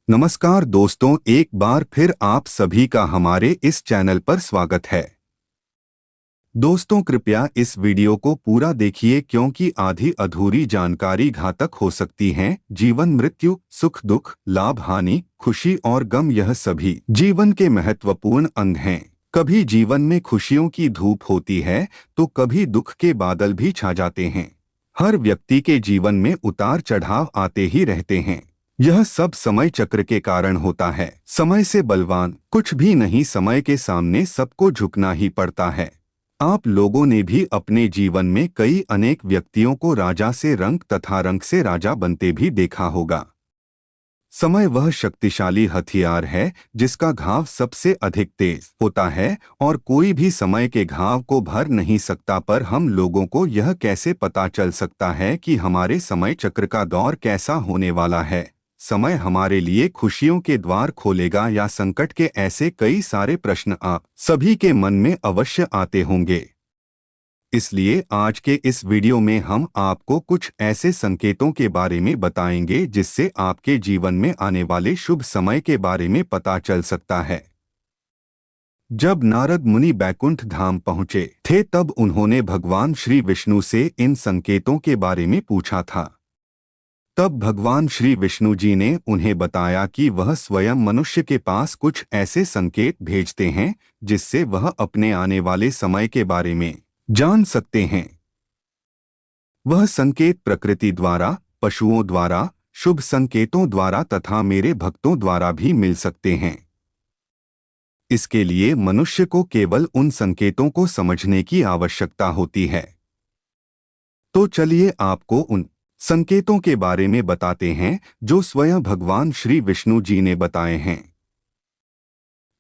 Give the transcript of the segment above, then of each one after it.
नमस्कार दोस्तों, एक बार फिर आप सभी का हमारे इस चैनल पर स्वागत है। दोस्तों, कृपया इस वीडियो को पूरा देखिए क्योंकि आधी अधूरी जानकारी घातक हो सकती है। जीवन, मृत्यु, सुख दुख, लाभ हानि, खुशी और गम, यह सभी जीवन के महत्वपूर्ण अंग हैं। कभी जीवन में खुशियों की धूप होती है तो कभी दुख के बादल भी छा जाते हैं। हर व्यक्ति के जीवन में उतार चढ़ाव आते ही रहते हैं। यह सब समय चक्र के कारण होता है। समय से बलवान कुछ भी नहीं, समय के सामने सबको झुकना ही पड़ता है। आप लोगों ने भी अपने जीवन में कई अनेक व्यक्तियों को राजा से रंक तथा रंक से राजा बनते भी देखा होगा। समय वह शक्तिशाली हथियार है जिसका घाव सबसे अधिक तेज होता है और कोई भी समय के घाव को भर नहीं सकता। पर हम लोगों को यह कैसे पता चल सकता है कि हमारे समय चक्र का दौर कैसा होने वाला है? समय हमारे लिए खुशियों के द्वार खोलेगा या संकट के? ऐसे कई सारे प्रश्न आप सभी के मन में अवश्य आते होंगे। इसलिए आज के इस वीडियो में हम आपको कुछ ऐसे संकेतों के बारे में बताएंगे जिससे आपके जीवन में आने वाले शुभ समय के बारे में पता चल सकता है। जब नारद मुनि बैकुंठ धाम पहुंचे थे तब उन्होंने भगवान श्री विष्णु से इन संकेतों के बारे में पूछा था। तब भगवान श्री विष्णु जी ने उन्हें बताया कि वह स्वयं मनुष्य के पास कुछ ऐसे संकेत भेजते हैं जिससे वह अपने आने वाले समय के बारे में जान सकते हैं। वह संकेत प्रकृति द्वारा, पशुओं द्वारा, शुभ संकेतों द्वारा तथा मेरे भक्तों द्वारा भी मिल सकते हैं। इसके लिए मनुष्य को केवल उन संकेतों को समझने की आवश्यकता होती है। तो चलिए आपको उन संकेतों के बारे में बताते हैं जो स्वयं भगवान श्री विष्णु जी ने बताए हैं।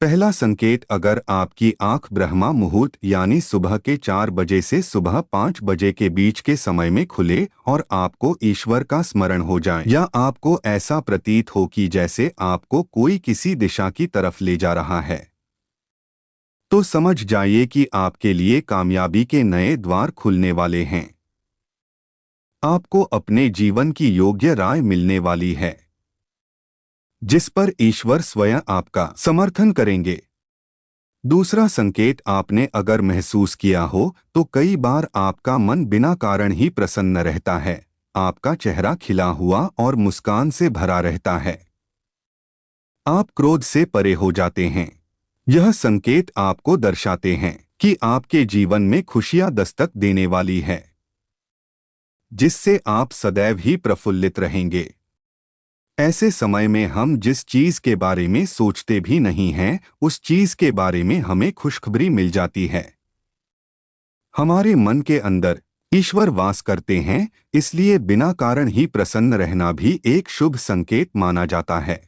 पहला संकेत, अगर आपकी आंख ब्रह्मा मुहूर्त यानी सुबह के 4 बजे से सुबह 5 बजे के बीच के समय में खुले और आपको ईश्वर का स्मरण हो जाए या आपको ऐसा प्रतीत हो कि जैसे आपको कोई किसी दिशा की तरफ ले जा रहा है, तो समझ जाइए कि आपके लिए कामयाबी के नए द्वार खुलने वाले हैं। आपको अपने जीवन की योग्य राय मिलने वाली है जिस पर ईश्वर स्वयं आपका समर्थन करेंगे। दूसरा संकेत, आपने अगर महसूस किया हो तो कई बार आपका मन बिना कारण ही प्रसन्न रहता है। आपका चेहरा खिला हुआ और मुस्कान से भरा रहता है। आप क्रोध से परे हो जाते हैं। यह संकेत आपको दर्शाते हैं कि आपके जीवन में खुशियां दस्तक देने वाली है जिससे आप सदैव ही प्रफुल्लित रहेंगे। ऐसे समय में हम जिस चीज के बारे में सोचते भी नहीं हैं, उस चीज के बारे में हमें खुशखबरी मिल जाती है। हमारे मन के अंदर ईश्वर वास करते हैं, इसलिए बिना कारण ही प्रसन्न रहना भी एक शुभ संकेत माना जाता है।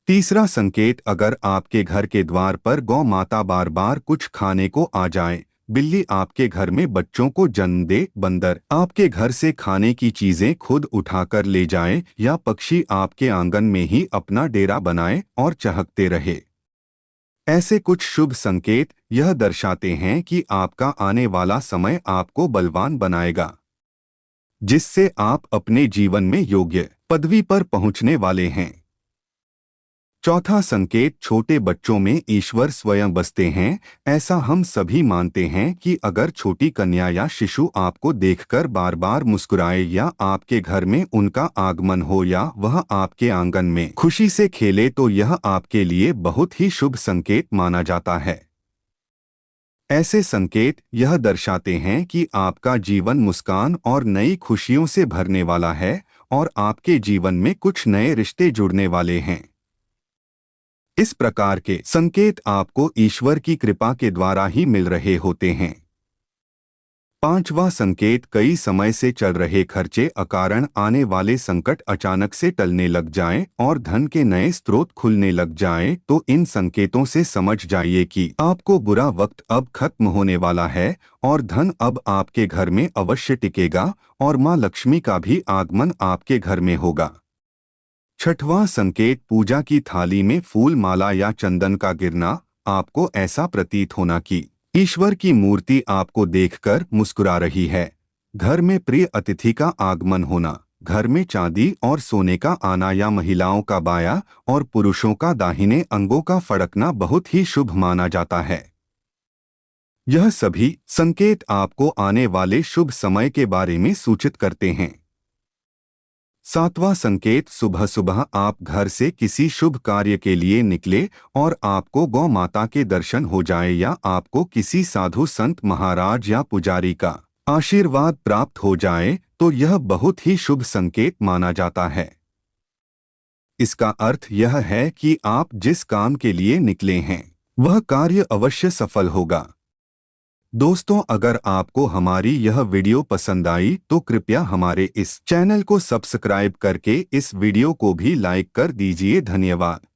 तीसरा संकेत, अगर आपके घर के द्वार पर गौ माता बार बार कुछ खाने को आ जाए, बिल्ली आपके घर में बच्चों को जन्म दे, बंदर आपके घर से खाने की चीजें खुद उठाकर ले जाए या पक्षी आपके आंगन में ही अपना डेरा बनाए और चहकते रहे, ऐसे कुछ शुभ संकेत यह दर्शाते हैं कि आपका आने वाला समय आपको बलवान बनाएगा जिससे आप अपने जीवन में योग्य पदवी पर पहुंचने वाले हैं। चौथा संकेत, छोटे बच्चों में ईश्वर स्वयं बसते हैं। ऐसा हम सभी मानते हैं कि अगर छोटी कन्या या शिशु आपको देखकर बार बार मुस्कुराए या आपके घर में उनका आगमन हो या वह आपके आंगन में खुशी से खेले तो यह आपके लिए बहुत ही शुभ संकेत माना जाता है। ऐसे संकेत यह दर्शाते हैं कि आपका जीवन मुस्कान और नई खुशियों से भरने वाला है और आपके जीवन में कुछ नए रिश्ते जुड़ने वाले हैं। इस प्रकार के संकेत आपको ईश्वर की कृपा के द्वारा ही मिल रहे होते हैं। पांचवा संकेत, कई समय से चल रहे खर्चे अकारण आने वाले संकट अचानक से टलने लग जाएं और धन के नए स्रोत खुलने लग जाएं, तो इन संकेतों से समझ जाइए कि आपको बुरा वक्त अब खत्म होने वाला है और धन अब आपके घर में अवश्य टिकेगा और मां लक्ष्मी का भी आगमन आपके घर में होगा। छठवां संकेत, पूजा की थाली में फूल माला या चंदन का गिरना। आपको ऐसा प्रतीत होना कि ईश्वर की मूर्ति आपको देखकर मुस्कुरा रही है। घर में प्रिय अतिथि का आगमन होना। घर में चांदी और सोने का आना या महिलाओं का बायां और पुरुषों का दाहिने अंगों का फड़कना बहुत ही शुभ माना जाता है। यह सभी संकेत आपको आने वाले शुभ समय के बारे में सूचित करते हैं। सातवां संकेत, सुबह सुबह आप घर से किसी शुभ कार्य के लिए निकले और आपको गौ माता के दर्शन हो जाए या आपको किसी साधु संत महाराज या पुजारी का आशीर्वाद प्राप्त हो जाए तो यह बहुत ही शुभ संकेत माना जाता है। इसका अर्थ यह है कि आप जिस काम के लिए निकले हैं वह कार्य अवश्य सफल होगा। दोस्तों, अगर आपको हमारी यह वीडियो पसंद आई तो कृपया हमारे इस चैनल को सब्सक्राइब करके इस वीडियो को भी लाइक कर दीजिए। धन्यवाद।